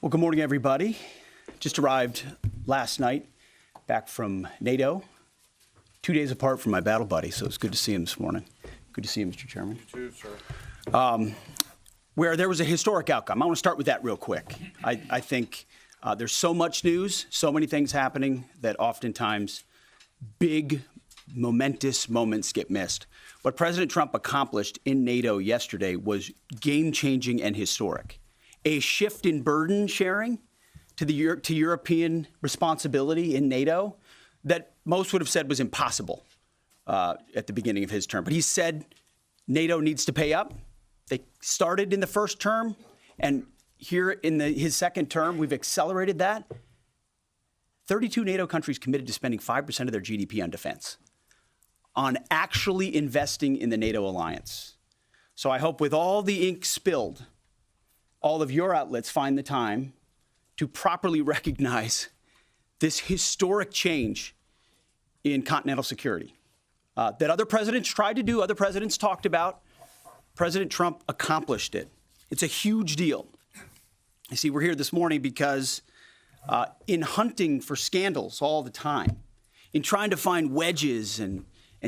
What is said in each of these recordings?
Well, good morning, everybody. Just arrived last night back from NATO, 2 days apart from my battle buddy, so it's good to see him this morning. Good to see you, Mr. Chairman. You too, sir. Where there was a historic outcome. I want to start with that real quick. I think there's so much news, so many things happening that oftentimes big, momentous moments get missed. What President Trump accomplished in NATO yesterday was game-changing and historic. A shift in burden sharing to European responsibility in NATO that most would have said was impossible at the beginning of his term. But he said NATO needs to pay up. They started in the first term, and here in his second term, we've accelerated that. 32 NATO countries committed to spending 5% of their GDP on defense, on actually investing in the NATO alliance. So I hope with all the ink spilled, all of your outlets find the time to properly recognize this historic change in continental security that other presidents tried to do, other presidents talked about. President Trump accomplished it. It's a huge deal. You see, we're here this morning because in hunting for scandals all the time, in trying to find wedges and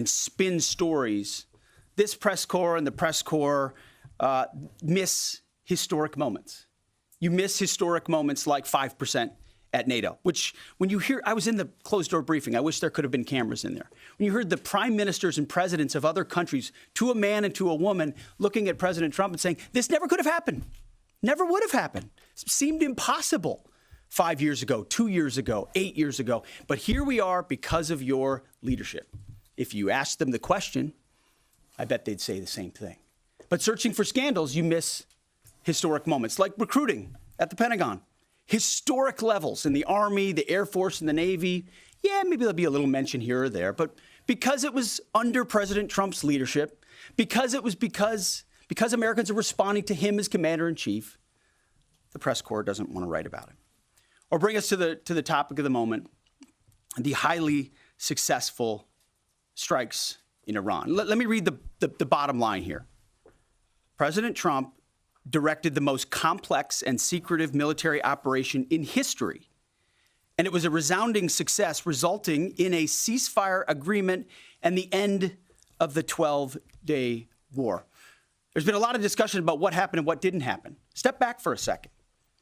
spin stories, this press corps and the press corps miss historic moments. You miss historic moments like 5% at NATO, which when you hear, I was in the closed door briefing. I wish there could have been cameras in there. When you heard the prime ministers and presidents of other countries, to a man and to a woman, looking at President Trump and saying, this never could have happened. Never would have happened. It seemed impossible 5 years ago, 2 years ago, 8 years ago. But here we are because of your leadership. If you ask them the question, I bet they'd say the same thing. But searching for scandals, you miss historic moments like recruiting at the Pentagon. Historic levels in the Army, the Air Force, and the Navy. Yeah, maybe there'll be a little mention here or there, but because it was under President Trump's leadership, because Americans are responding to him as commander-in-chief, the press corps doesn't want to write about it. Or bring us to the topic of the moment, the highly successful strikes in Iran. Let me read the bottom line here. President Trump directed the most complex and secretive military operation in history. And it was a resounding success, resulting in a ceasefire agreement and the end of the 12-day war. There's been a lot of discussion about what happened and what didn't happen. Step back for a second.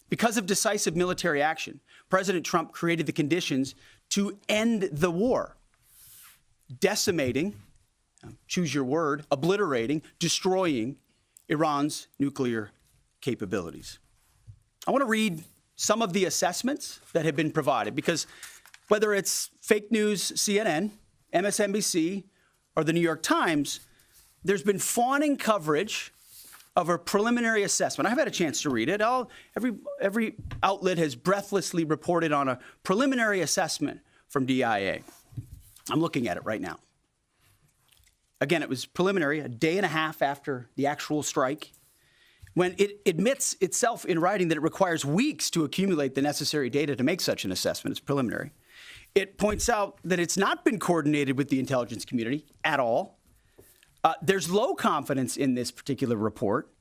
Because of decisive military action, President Trump created the conditions to end the war, decimating, choose your word, obliterating, destroying Iran's nuclear capabilities. I want to read some of the assessments that have been provided because whether it's fake news, CNN, MSNBC, or the New York Times, there's been fawning coverage of a preliminary assessment. I've had a chance to read it. Every outlet has breathlessly reported on a preliminary assessment from DIA. I'm looking at it right now. Again, it was preliminary, a day and a half after the actual strike, when it admits itself in writing that it requires weeks to accumulate the necessary data to make such an assessment. It's preliminary. It points out that it's not been coordinated with the intelligence community at all. There's low confidence in this particular report.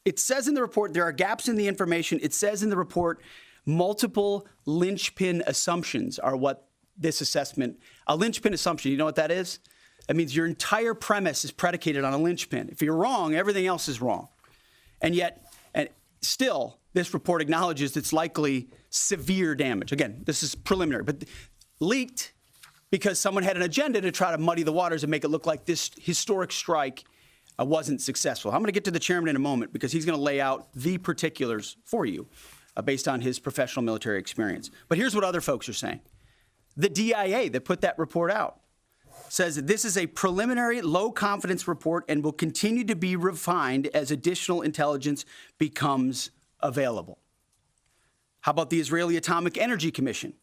It says in the report there are gaps in the information. It says in the report multiple linchpin assumptions are what this assessment, a linchpin assumption, you know what that is? That means your entire premise is predicated on a linchpin. If you're wrong, everything else is wrong. And yet, still, this report acknowledges it's likely severe damage. Again, this is preliminary, but leaked because someone had an agenda to try to muddy the waters and make it look like this historic strike wasn't successful. I'm going to get to the chairman in a moment because he's going to lay out the particulars for you based on his professional military experience. But here's what other folks are saying. The DIA that put that report out says that this is a preliminary low-confidence report and will continue to be refined as additional intelligence becomes available. How about the Israeli Atomic Energy Commission?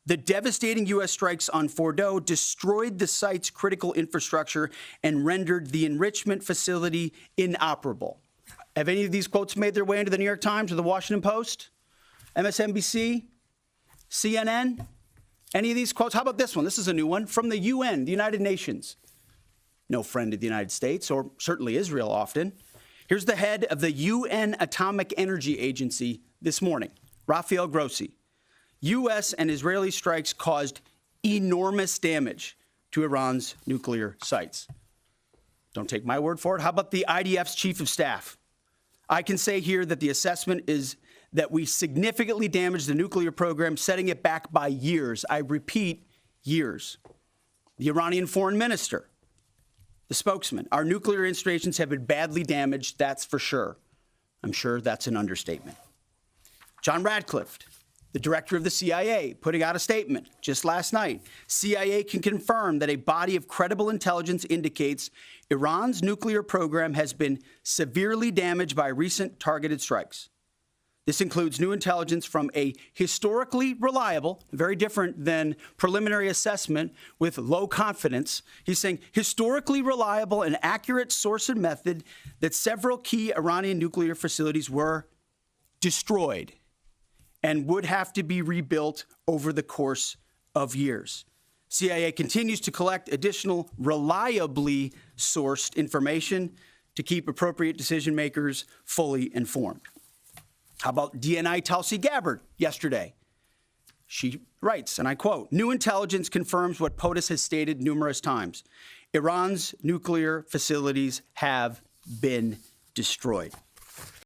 The devastating U.S. strikes on Fordow destroyed the site's critical infrastructure and rendered the enrichment facility inoperable. Have any of these quotes made their way into the New York Times or the Washington Post? MSNBC? CNN? Any of these quotes? How about this one? This is a new one from the UN, the United Nations. No friend of the United States, or certainly Israel often. Here's the head of the UN Atomic Energy Agency this morning, Rafael Grossi. U.S. and Israeli strikes caused enormous damage to Iran's nuclear sites. Don't take my word for it. How about the IDF's chief of staff? I can say here that the assessment is that we significantly damaged the nuclear program, setting it back by years. I repeat, years. The Iranian foreign minister, the spokesman, our nuclear installations have been badly damaged, that's for sure. I'm sure that's an understatement. John Radcliffe, the director of the CIA, putting out a statement just last night. CIA can confirm that a body of credible intelligence indicates Iran's nuclear program has been severely damaged by recent targeted strikes. This includes new intelligence from a historically reliable, very different than preliminary assessment with low confidence. He's saying historically reliable and accurate source and method that several key Iranian nuclear facilities were destroyed and would have to be rebuilt over the course of years. CIA continues to collect additional reliably sourced information to keep appropriate decision makers fully informed. How about DNI Tulsi Gabbard yesterday? She writes, and I quote, "New intelligence confirms what POTUS has stated numerous times. Iran's nuclear facilities have been destroyed."